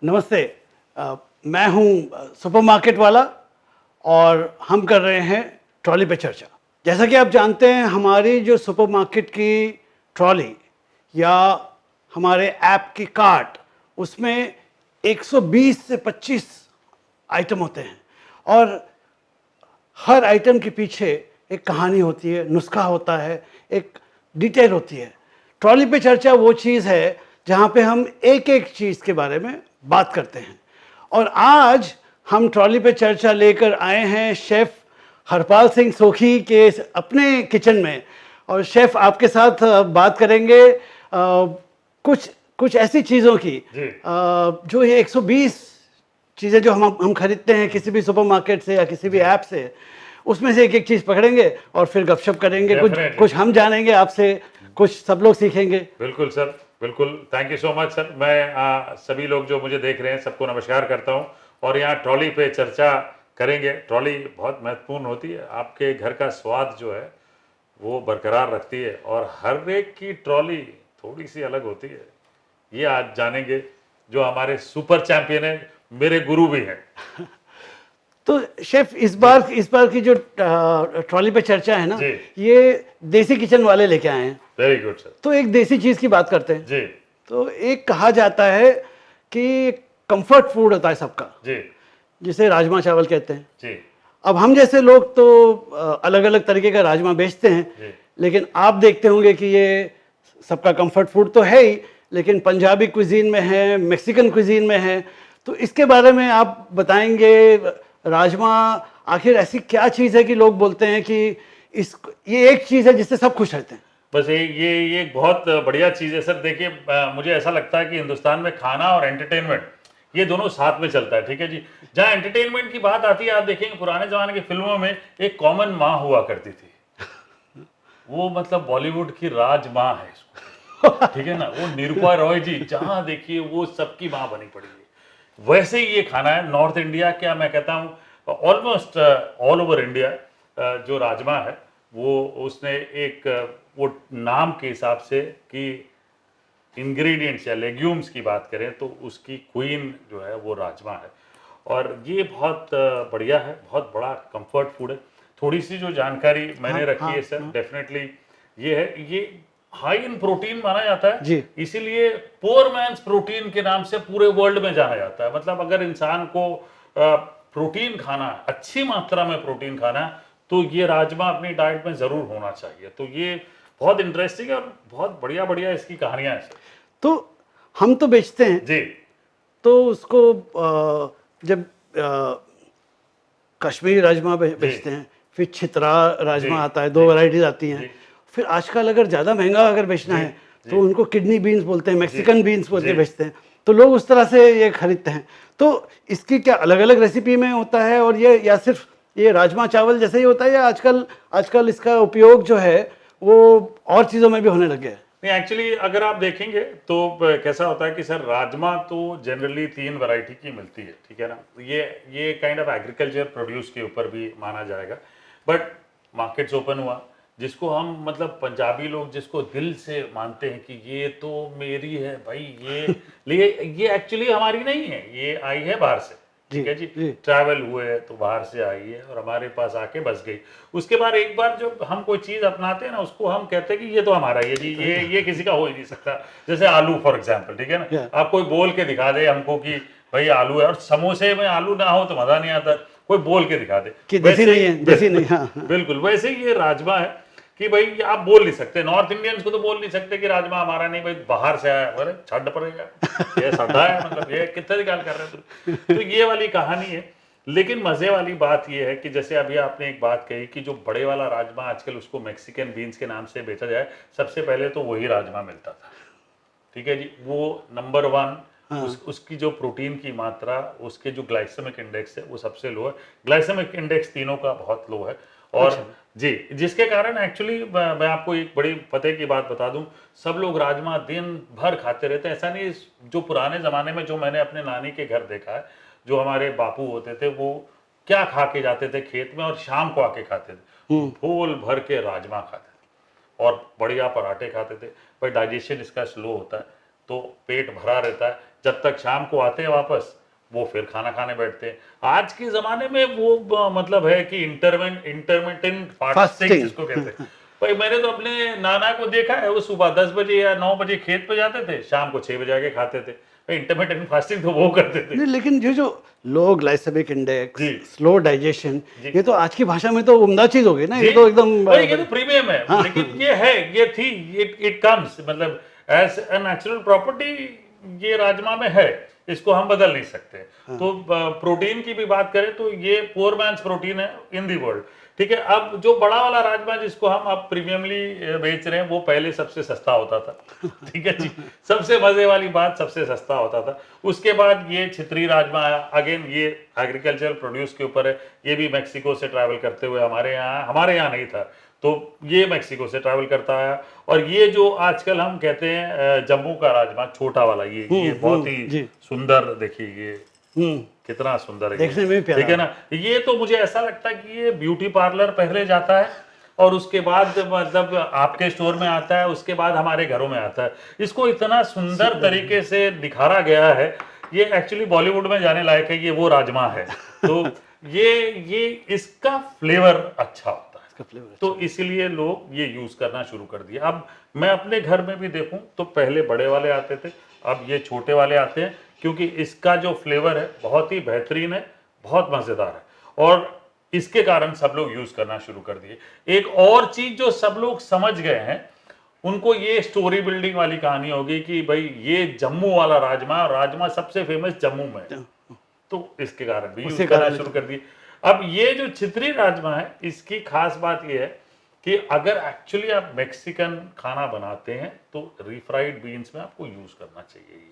नमस्ते। मैं हूं सुपरमार्केट वाला और हम कर रहे हैं ट्रॉली पे चर्चा। जैसा कि आप जानते हैं, हमारी जो सुपरमार्केट की ट्रॉली या हमारे ऐप की कार्ट, उसमें 120 से 25 आइटम होते हैं और हर आइटम के पीछे एक कहानी होती है, नुस्खा होता है, एक डिटेल होती है। ट्रॉली पे चर्चा वो चीज़ है जहाँ पे हम एक एक चीज़ के बारे में बात करते हैं। और आज हम ट्रॉली पे चर्चा लेकर आए हैं शेफ़ हरपाल सिंह सोखी के अपने किचन में। और शेफ़ आपके साथ बात करेंगे कुछ कुछ ऐसी चीज़ों की जो ये 120 चीज़ें जो हम खरीदते हैं किसी भी सुपरमार्केट से या किसी भी ऐप से, उसमें से एक एक चीज़ पकड़ेंगे और फिर गपशप करेंगे। कुछ हम जानेंगे आपसे, कुछ सब लोग सीखेंगे। बिल्कुल सर, बिल्कुल। Thank you so much sir. मैं सभी लोग जो मुझे देख रहे हैं सबको नमस्कार करता हूं और यहाँ ट्रॉली पे चर्चा करेंगे। ट्रॉली बहुत महत्वपूर्ण होती है, आपके घर का स्वाद जो है वो बरकरार रखती है और हर एक की ट्रॉली थोड़ी सी अलग होती है। ये आज जानेंगे जो हमारे सुपर चैंपियन है, मेरे गुरु भी हैं। तो शेफ, इस बार की जो ट्रॉली पे चर्चा है ना, ये देसी किचन वाले लेके आए हैं। Very good sir. तो एक देसी चीज की बात करते हैं जी। तो एक कहा जाता है कि कंफर्ट फूड होता है सबका जी, जिसे राजमा चावल कहते हैं जी। अब हम जैसे लोग तो अलग अलग तरीके का राजमा बेचते हैं, लेकिन आप देखते होंगे कि ये सबका कंफर्ट फूड तो है ही, लेकिन पंजाबी क्विजीन में है, मैक्सिकन क्विजीन में है। तो इसके बारे में आप बताएंगे, राजमा आखिर ऐसी क्या चीज़ है कि लोग बोलते हैं कि ये एक चीज़ है जिससे सब खुश रहते हैं। बस ये बहुत बढ़िया चीज़ है सर। देखिए, मुझे ऐसा लगता है कि हिंदुस्तान में खाना और एंटरटेनमेंट ये दोनों साथ में चलता है, ठीक है जी। जहाँ एंटरटेनमेंट की बात आती है, आप देखेंगे पुराने ज़माने की फिल्मों में एक कॉमन माँ हुआ करती थी, वो मतलब बॉलीवुड की राज माँ है इसको, ठीक है ना, वो निरूपा रॉय जी। जहाँ देखिए वो सबकी माँ बनी पड़ी है। वैसे ही ये खाना है नॉर्थ इंडिया, क्या मैं कहता हूँ ऑलमोस्ट ऑल ओवर इंडिया, जो राजमा है वो उसने एक वो नाम के हिसाब से कि इंग्रेडिएंट्स या लेग्यूम्स की बात करें तो उसकी क्वीन जो है वो राजमा है। और ये बहुत बढ़िया है, बहुत बड़ा कंफर्ट फूड है। थोड़ी सी जो जानकारी मैंने रखी है सर, डेफिनेटली ये है, ये हाई इन प्रोटीन माना जाता है, इसीलिए पोर मैन्स प्रोटीन के नाम से पूरे वर्ल्ड में जाना जाता है। मतलब अगर इंसान को प्रोटीन खाना, अच्छी मात्रा में प्रोटीन खाना, तो ये राजमा अपनी डाइट में जरूर होना चाहिए। तो ये बहुत इंटरेस्टिंग है और बहुत बढ़िया बढ़िया इसकी कहानियां हैं। तो हम तो बेचते हैं जी, तो उसको जब कश्मीरी राजमा बेचते हैं, फिर छितरा राजमा आता है, 2 वैरायटीज आती हैं। फिर आजकल अगर ज़्यादा महंगा अगर बेचना है तो उनको किडनी बीन्स बोलते हैं, मैक्सिकन बीन्स बोल के बेचते हैं। तो लोग उस तरह से ये खरीदते हैं। तो इसकी क्या अलग अलग रेसिपी में होता है, और ये या सिर्फ ये राजमा चावल जैसे ही होता है, या आजकल इसका उपयोग जो है वो और चीज़ों में भी होने लग गया है? नहीं, एक्चुअली अगर आप देखेंगे तो कैसा होता है कि सर राजमा तो जनरली 3 वैरायटी की मिलती है, ठीक है ना। ये काइंड ऑफ एग्रीकल्चर प्रोड्यूस के ऊपर भी माना जाएगा। बट मार्केट्स ओपन हुआ, जिसको हम मतलब पंजाबी लोग जिसको दिल से मानते हैं कि ये तो मेरी है भाई, ये एक्चुअली हमारी नहीं है, ये आई है बाहर से, ठीक है जी। ट्रैवल हुए तो बाहर से आई है और हमारे पास आके बस गई। उसके बाद एक बार जब हम कोई चीज अपनाते हैं ना, उसको हम कहते हैं कि ये तो हमारा ही है जी, ये किसी का हो ही नहीं सकता। जैसे आलू फॉर एग्जाम्पल, ठीक है ना, आप कोई बोल के दिखा दे हमको कि भाई आलू है, और समोसे में आलू ना हो तो मजा नहीं आता, कोई बोल के दिखा दे कि देसी नहीं है, देसी नहीं। हाँ। बिल्कुल वैसे ही ये राजमा है कि भाई आप बोल नहीं सकते, नॉर्थ इंडियंस को तो बोल नहीं सकते कि राजमा हमारा नहीं, भाई बाहर से आया, अरे छड़ पड़ेगा, ये साडा है, मतलब ये कितने गाल कर रहे हैं तो ये वाली कहानी है। लेकिन मजे वाली बात ये है कि जैसे अभी आपने एक बात कही कि जो बड़े वाला राजमा आजकल उसको मैक्सिकन बीन्स के नाम से बेचा जाए, सबसे पहले तो वही राजमा मिलता था, ठीक है जी। वो नंबर 1, उसकी जो प्रोटीन की मात्रा, उसके जो ग्लाइसेमिक इंडेक्स है वो सबसे लो है। ग्लाइसेमिक इंडेक्स तीनों का बहुत लो है। और जी, जिसके कारण एक्चुअली मैं आपको एक बड़ी पते की बात बता दूं, सब लोग राजमा दिन भर खाते रहते हैं। ऐसा नहीं, जो पुराने ज़माने में जो मैंने अपने नानी के घर देखा है, जो हमारे बापू होते थे वो क्या खा के जाते थे खेत में और शाम को आके खाते थे, भूल भर के राजमा खाते थे और बढ़िया पराठे खाते थे। भाई डाइजेशन इसका स्लो होता है तो पेट भरा रहता है, जब तक शाम को आते हैं वापस वो फिर खाना खाने बैठते हैं। आज के ज़माने में वो मतलब है कि इंटरमिटेंट फास्टिंग Fasting. जिसको कहते हैं। भाई मैंने तो अपने नाना को देखा है, वो सुबह 10 बजे या 9 बजे खेत पे जाते थे, शाम को 6 बजे आके खाते थे। भाई इंटरमिटेंट फास्टिंग तो वो करते थे। नहीं, लेकिन ये जो लो ग्लाइसेमिक इंडेक्स, जी। स्लो डाइजेशन, जी। ये तो आज की भाषा में तो उम्दा चीज हो गई ना, ये जी, तो एकदम भाई ये तो प्रीमियम है, हाँ। लेकिन ये है, ये थी, इट कम्स, मतलब एज अ नेचुरल प्रॉपर्टी ये राजमा में है, इसको हम बदल नहीं सकते। तो प्रोटीन की भी बात करें तो ये पुअर मैन्स प्रोटीन है इन दी वर्ल्ड, ठीक है। अब जो बड़ा वाला राजमा जिसको हम अब प्रीमियमली बेच रहे हैं, वो पहले सबसे सस्ता होता था, ठीक है जी। सबसे मजे वाली बात, सबसे सस्ता होता था। उसके बाद ये छितरी राजमा आया, अगेन ये एग्रीकल्चर प्रोड्यूस के ऊपर है, ये भी मैक्सिको से ट्रैवल करते हुए हमारे यहाँ नहीं था, तो ये मैक्सिको से ट्रैवल करता है। और ये जो आजकल हम कहते हैं जम्मू का राजमा, छोटा वाला, ये बहुत ही जी। सुंदर, देखिए ये कितना सुंदर है, देखने में भी प्यारा ठीक है ना। ये तो मुझे ऐसा लगता है कि ये ब्यूटी पार्लर पहले जाता है और उसके बाद मतलब आपके स्टोर में आता है, उसके बाद हमारे घरों में आता है। इसको इतना सुंदर तरीके से निखारा गया है, ये एक्चुअली बॉलीवुड में जाने लायक है, ये वो राजमा है। तो ये इसका फ्लेवर अच्छा होता है, इसका फ्लेवर तो इसलिए लोग ये यूज करना शुरू कर दिया। अब मैं अपने घर में भी देखूं तो पहले बड़े वाले आते थे, अब ये छोटे वाले आते हैं, क्योंकि इसका जो फ्लेवर है बहुत ही बेहतरीन है, बहुत मजेदार है, और इसके कारण सब लोग यूज करना शुरू कर दिए। एक और चीज जो सब लोग समझ गए हैं, उनको ये स्टोरी बिल्डिंग वाली कहानी होगी कि भाई ये जम्मू वाला राजमा, राजमा सबसे फेमस जम्मू में है, तो इसके कारण भी यूज करना शुरू कर दिए। अब ये जो छितरी राजमा है, इसकी खास बात ये है कि अगर एक्चुअली आप मैक्सिकन खाना बनाते हैं तो रिफ्राइड बीन्स में आपको यूज करना चाहिए ये,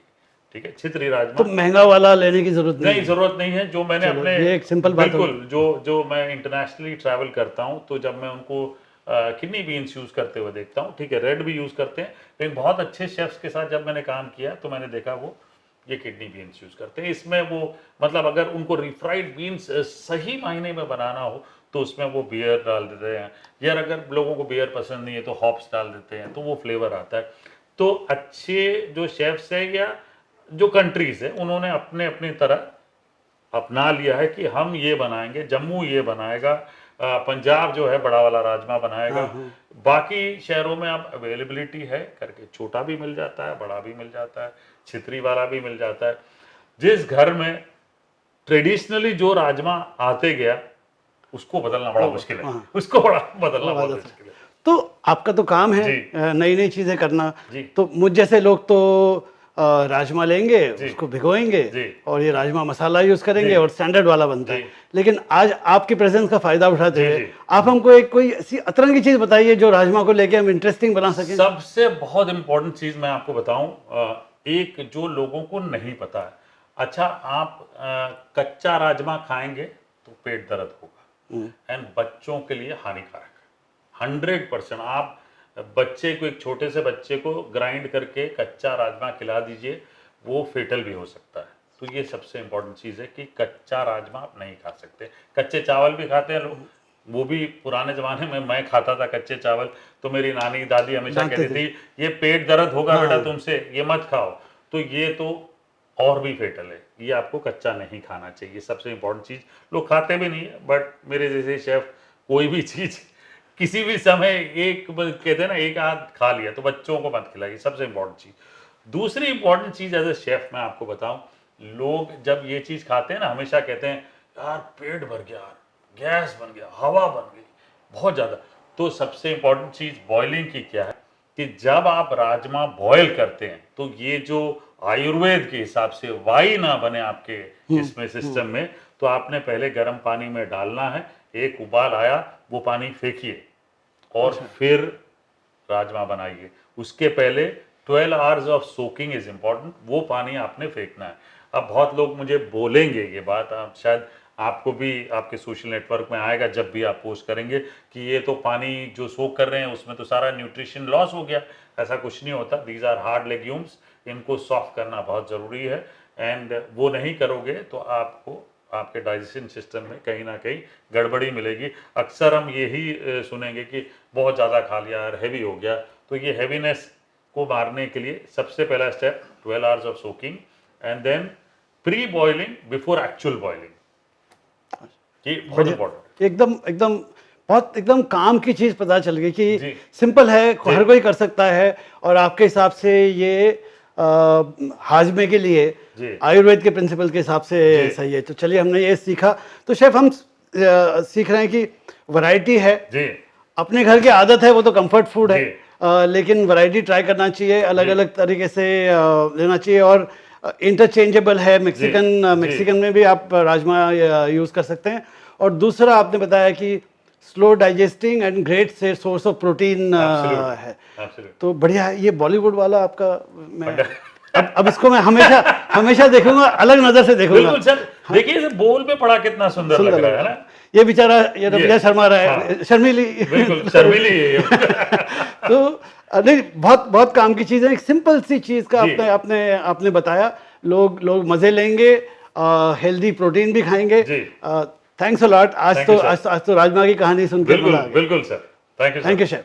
ठीक है। छितरी राजमा तो महंगा वाला लेने की जरूरत नहीं, जरूरत नहीं है। जो मैंने अपने, ये एक सिंपल बात बिल्कुल, जो मैं इंटरनेशनली ट्रैवल करता हूँ, तो जब मैं उनको किडनी बीन्स यूज करते हुए देखता हूँ, ठीक है, रेड भी यूज करते हैं, लेकिन बहुत अच्छे शेफ्स के साथ जब मैंने काम किया तो मैंने देखा वो ये किडनी बीन्स यूज करते हैं। इसमें वो मतलब अगर उनको रिफ्राइड बीन्स सही मायने में बनाना हो तो उसमें वो बियर डाल देते हैं, यार अगर लोगों को बियर पसंद नहीं है तो हॉप्स डाल देते हैं, तो वो फ्लेवर आता है। तो अच्छे जो शेफ्स है या जो कंट्रीज है, उन्होंने अपने अपनी तरह अपना लिया है कि हम ये बनाएंगे, जम्मू ये बनाएगा, पंजाब जो है बड़ा वाला राजमा बनाएगा। बाकी शहरों में अब अवेलेबिलिटी है करके, छोटा भी मिल जाता है, बड़ा भी मिल जाता है, छितरी वाला भी मिल जाता है। जिस घर में ट्रेडिशनली जो राजमा आते गया, उसको बदलना बड़ा मुश्किल है, उसको बड़ा बदलना बहुत मुश्किल है। तो आपका तो काम है नई नई चीजें करना, तो मुझ जैसे लोग तो राजमा लेंगे, उसको भिगोएंगे और ये राजमा मसाला यूज करेंगे और स्टैंडर्ड वाला बनता है। लेकिन आज आपकी प्रेजेंस का फायदा उठाते हुए आप हमको एक कोई ऐसी अतरंगी चीज बताइए जो राजमा को लेके हम इंटरेस्टिंग बना सकें। सबसे बहुत इंपॉर्टेंट चीज मैं आपको बताऊं, एक जो लोगों को नहीं पता है, अच्छा आप कच्चा राजमा खाएंगे तो पेट दर्द होगा, एंड बच्चों के लिए हानिकारक है 100%। आप बच्चे को, एक छोटे से बच्चे को ग्राइंड करके कच्चा राजमा खिला दीजिए, वो फेटल भी हो सकता है। तो ये सबसे इंपॉर्टेंट चीज़ है कि कच्चा राजमा आप नहीं खा सकते। कच्चे चावल भी खाते हैं लोग, वो भी पुराने ज़माने में मैं खाता था कच्चे चावल, तो मेरी नानी दादी हमेशा कहती थी ये पेट दर्द होगा बेटा तुमसे, ये मत खाओ। तो ये तो और भी फेटल है, ये आपको कच्चा नहीं खाना चाहिए, सबसे इंपॉर्टेंट चीज़। लोग खाते भी नहीं है, बट मेरे जैसे शेफ कोई भी चीज़ किसी भी समय एक कहते हैं ना, एक आध खा लिया, तो बच्चों को मत खिलाइए, सबसे इंपॉर्टेंट चीज। दूसरी इंपॉर्टेंट चीज एज ए शेफ मैं आपको बताऊं, लोग जब ये चीज खाते हैं ना, हमेशा कहते हैं यार पेट भर गया, गैस बन गया, हवा बन गई बहुत ज्यादा। तो सबसे इंपॉर्टेंट चीज बॉइलिंग की क्या है कि जब आप राजमा बॉयल करते हैं तो ये जो आयुर्वेद के हिसाब से वाई ना बने आपके इसमें सिस्टम में, तो आपने पहले गर्म पानी में डालना है, एक उबाल आया वो पानी फेंकिए और फिर राजमा बनाइए। उसके पहले 12 hours of soaking is important, वो पानी आपने फेंकना है। अब बहुत लोग मुझे बोलेंगे ये बात, आप शायद आपको भी आपके सोशल नेटवर्क में आएगा जब भी आप पोस्ट करेंगे कि ये तो पानी जो सोक कर रहे हैं उसमें तो सारा न्यूट्रिशन लॉस हो गया। ऐसा कुछ नहीं होता, दीज आर हार्ड लेग्यूम्स, इनको सॉफ्ट करना बहुत ज़रूरी है, एंड वो नहीं करोगे तो आपको आपके डाइजेशन सिस्टम में कहीं ना कहीं गड़बड़ी मिलेगी। अक्सर हम यही सुनेंगे कि बहुत ज़्यादा खा लिया यार, हैवी हो गया। तो ये हैवीनेस को मारने के लिए सबसे पहला step 12 hours of soaking, and then pre boiling before actual boiling, ये बहुत इंपॉर्टेंट। एकदम एकदम बहुत एकदम काम की चीज पता चल गई जी। कि सिंपल है, हर कोई कर सकता है, और आपके हिसाब से ये हाजमे के लिए जी। आयुर्वेद के प्रिंसिपल के हिसाब से जी। सही है। तो चलिए हमने ये सीखा। तो शेफ हम सीख रहे हैं कि वैरायटी है, जी अपने घर की आदत है, वो तो कंफर्ट फूड है, जी। लेकिन वैरायटी ट्राई करना चाहिए, अलग जी। अलग तरीके से लेना चाहिए, और इंटरचेंजेबल है। मैक्सिकन में भी आप राजमा यूज़ कर सकते हैं। और दूसरा आपने बताया कि स्लो डाइजेस्टिंग एंड ग्रेट से सोर्स ऑफ प्रोटीन है। Absolutely. तो बढ़िया है ये बॉलीवुड वाला आपका। मैं अब इसको मैं हमेशा हमेशा देखूंगा, अलग नजर से देखूंगा। बिल्कुल सर, देखिए इसे बोल पे पड़ा कितना सुंदर लग रहा है ना। ये बेचारा ये रबिया शर्मा रहा है, हाँ। शर्मीली। बिल्कुल शर्मीली है ये। तो नहीं, बहुत बहुत काम की चीज़ है। एक सिंपल सी चीज़ का जी। आपने आपने आपने बताया, लोग मज़े लेंगे, हेल्दी प्रोटीन भी खाएंगे। जी। Thanks a lot. आज Thank तो you, sir. आज तो राजमा की कहानी सुन के बिल्कुल मजा आ गया। बिल्कुल sir, thank you thank you chef.